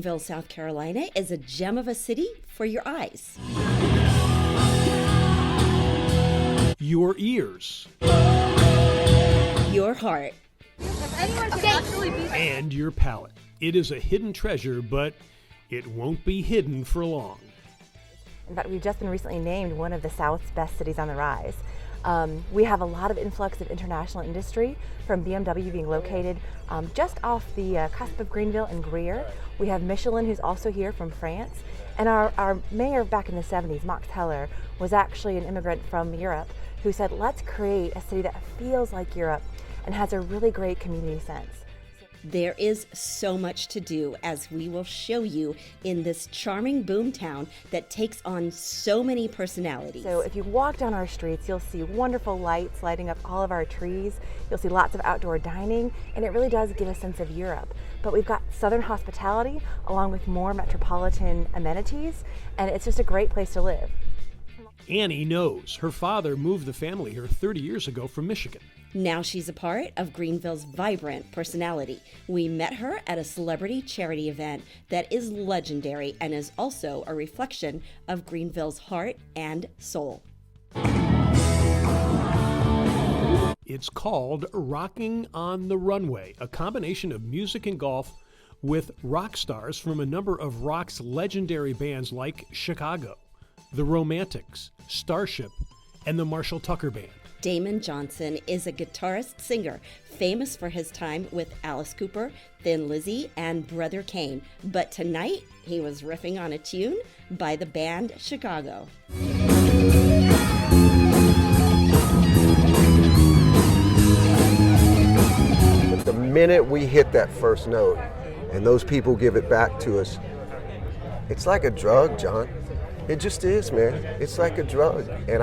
Greenville, South Carolina is a gem of a city for your eyes, your ears, your heart, and your palate. It is a hidden treasure, but it won't be hidden for long. In fact, we've just been recently named one of the South's best cities on the rise. We have a lot of influx of international industry, from BMW being located just off the cusp of Greenville and Greer. We have Michelin, who's also here from France. And our mayor back in the 70s, Max Heller, was actually an immigrant from Europe who said, let's create a city that feels like Europe and has a really great community sense. There is so much to do, as we will show you in this charming boomtown that takes on so many personalities. So if you walk down our streets, you'll see wonderful lights lighting up all of our trees. You'll see lots of outdoor dining, and it really does give a sense of Europe. But we've got Southern hospitality along with more metropolitan amenities, and it's just a great place to live. Annie knows. Her father moved the family here 30 years ago from Michigan. Now she's a part of Greenville's vibrant personality. We met her at a celebrity charity event that is legendary and is also a reflection of Greenville's heart and soul. It's called Rocking on the Runway, a combination of music and golf with rock stars from a number of rock's legendary bands like Chicago, The Romantics, Starship, and the Marshall Tucker Band. Damon Johnson is a guitarist-singer famous for his time with Alice Cooper, Thin Lizzie, and Brother Kane. But tonight, he was riffing on a tune by the band Chicago. But the minute we hit that first note and those people give it back to us, it's like a drug, John. It just is, man. It's like a drug. And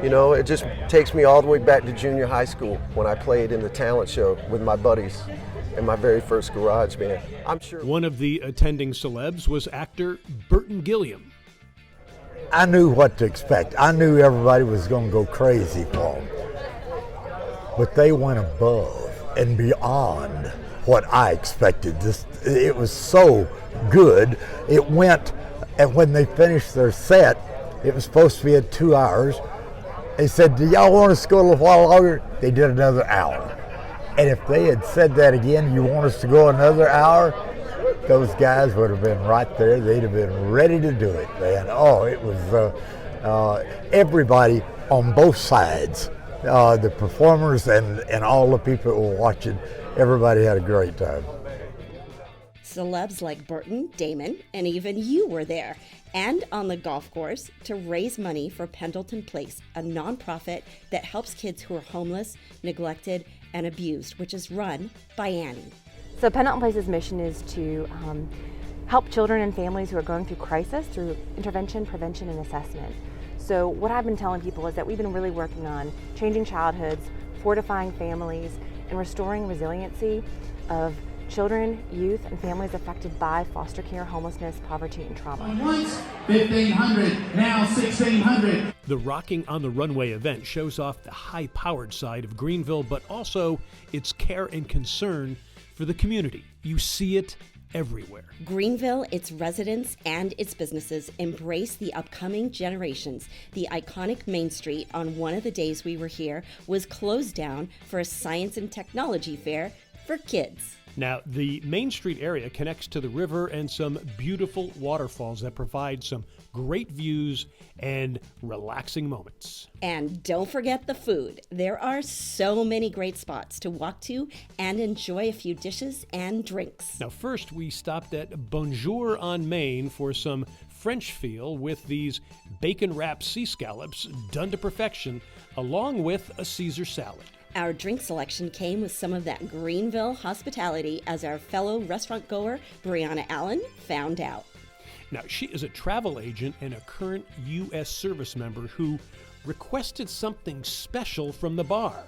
it just takes me all the way back to junior high school when I played in the talent show with my buddies in my very first garage band. I'm sure one of the attending celebs was actor Burton Gilliam. I knew what to expect. I knew everybody was going to go crazy for them. But they went above and beyond what I expected. It was so good. It went, and when they finished their set, it was supposed to be at 2 hours. They said, do y'all want us to go a little while longer? They did another hour. And if they had said that again, you want us to go another hour? Those guys would have been right there. They'd have been ready to do it, man. Oh, it was everybody on both sides. The performers and all the people that were watching, everybody had a great time. Celebs like Burton, Damon, and even you were there, and on the golf course to raise money for Pendleton Place, a nonprofit that helps kids who are homeless, neglected, and abused, which is run by Annie. So Pendleton Place's mission is to help children and families who are going through crisis through intervention, prevention, and assessment. So what I've been telling people is that we've been really working on changing childhoods, fortifying families, and restoring resiliency of children, youth, and families affected by foster care, homelessness, poverty, and trauma. Once, 1,500, now 1,600. The Rocking on the Runway event shows off the high-powered side of Greenville, but also its care and concern for the community. You see it everywhere. Greenville, its residents, and its businesses embrace the upcoming generations. The iconic Main Street on one of the days we were here was closed down for a science and technology fair for kids. Now, the Main Street area connects to the river and some beautiful waterfalls that provide some great views and relaxing moments. And don't forget the food. There are so many great spots to walk to and enjoy a few dishes and drinks. Now, first we stopped at Bonjour on Main for some French feel with these bacon-wrapped sea scallops done to perfection, along with a Caesar salad. Our drink selection came with some of that Greenville hospitality, as our fellow restaurant goer, Brianna Allen, found out. Now, she is a travel agent and a current U.S. service member who requested something special from the bar.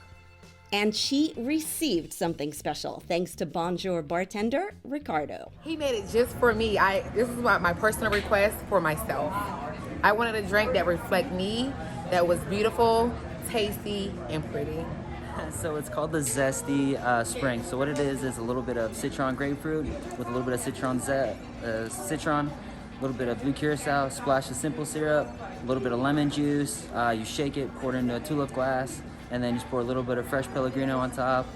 And she received something special thanks to Bonjour bartender, Ricardo. He made it just for me. This is my personal request for myself. I wanted a drink that reflected me, that was beautiful, tasty, and pretty. So it's called the Zesty Spring. So what it is a little bit of citron grapefruit with a little bit of citron, a little bit of blue curacao, splash of simple syrup, a little bit of lemon juice. You shake it, pour it into a tulip glass, and then just pour a little bit of fresh Pellegrino on top,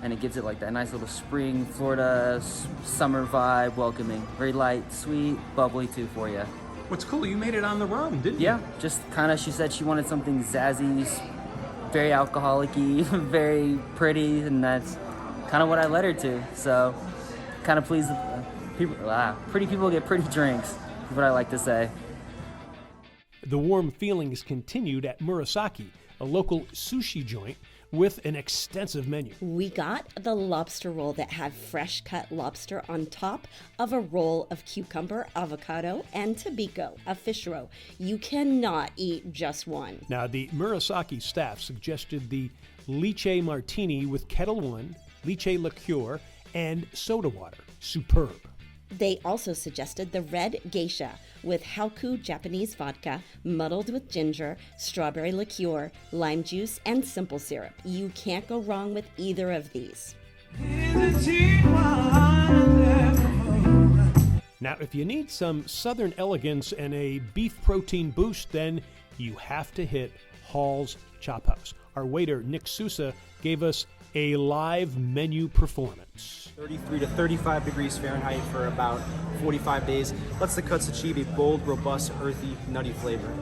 and it gives it like that nice little spring, Florida, summer vibe, welcoming. Very light, sweet, bubbly too for you. What's cool, you made it on the rum, didn't you? Yeah, just kind of, she said she wanted something zazzy, very alcoholic-y, very pretty, and that's kind of what I led her to. So, kind of pleased people. Pretty people get pretty drinks, is what I like to say. The warm feelings continued at Murasaki, a local sushi joint with an extensive menu. We got the lobster roll that had fresh cut lobster on top of a roll of cucumber, avocado, and tobiko, a fish roe. You cannot eat just one. Now, the Murasaki staff suggested the Lychee Martini with Kettle One, lychee liqueur, and soda water. Superb. They also suggested the Red Geisha with Hauku Japanese vodka, muddled with ginger, strawberry liqueur, lime juice, and simple syrup. You can't go wrong with either of these. Now, if you need some Southern elegance and a beef protein boost, then you have to hit Halls Chophouse. Our waiter, Nick Sousa, gave us a live menu performance. 33 to 35 degrees Fahrenheit for about 45 days lets the cuts achieve a bold, robust, earthy, nutty flavor.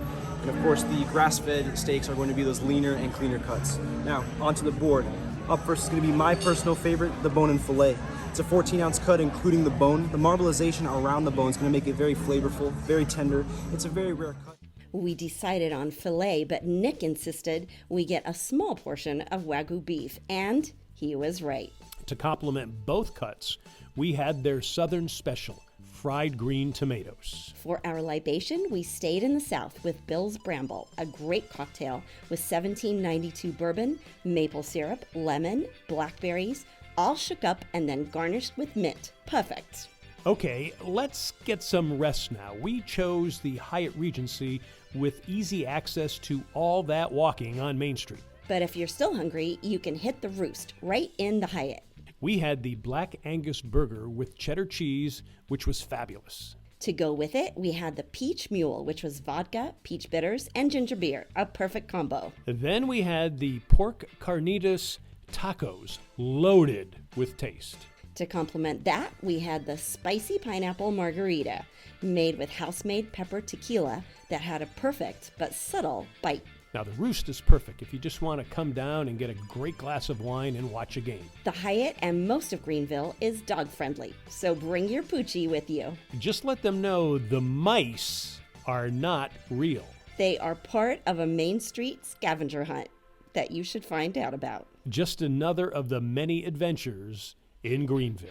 And of course, the grass-fed steaks are going to be those leaner and cleaner cuts. Now, onto the board. Up first is going to be my personal favorite, the bone and fillet. It's a 14-ounce cut, including the bone. The marbleization around the bone is going to make it very flavorful, very tender. It's a very rare cut. We decided on filet, but Nick insisted we get a small portion of Wagyu beef, and he was right. To complement both cuts, we had their Southern special, fried green tomatoes. For our libation, we stayed in the South with Bill's Bramble, a great cocktail with 1792 bourbon, maple syrup, lemon, blackberries, all shook up and then garnished with mint. Perfect. Okay, let's get some rest now. We chose the Hyatt Regency with easy access to all that walking on Main Street. But if you're still hungry, you can hit the Roost right in the Hyatt. We had the Black Angus burger with cheddar cheese, which was fabulous. To go with it, we had the Peach Mule, which was vodka, peach bitters, and ginger beer, a perfect combo. Then we had the pork carnitas tacos, loaded with taste. To complement that, we had the Spicy Pineapple Margarita, made with house-made pepper tequila that had a perfect but subtle bite. Now, the Roost is perfect if you just want to come down and get a great glass of wine and watch a game. The Hyatt and most of Greenville is dog-friendly, so bring your poochie with you. Just let them know the mice are not real. They are part of a Main Street scavenger hunt that you should find out about. Just another of the many adventures in Greenville.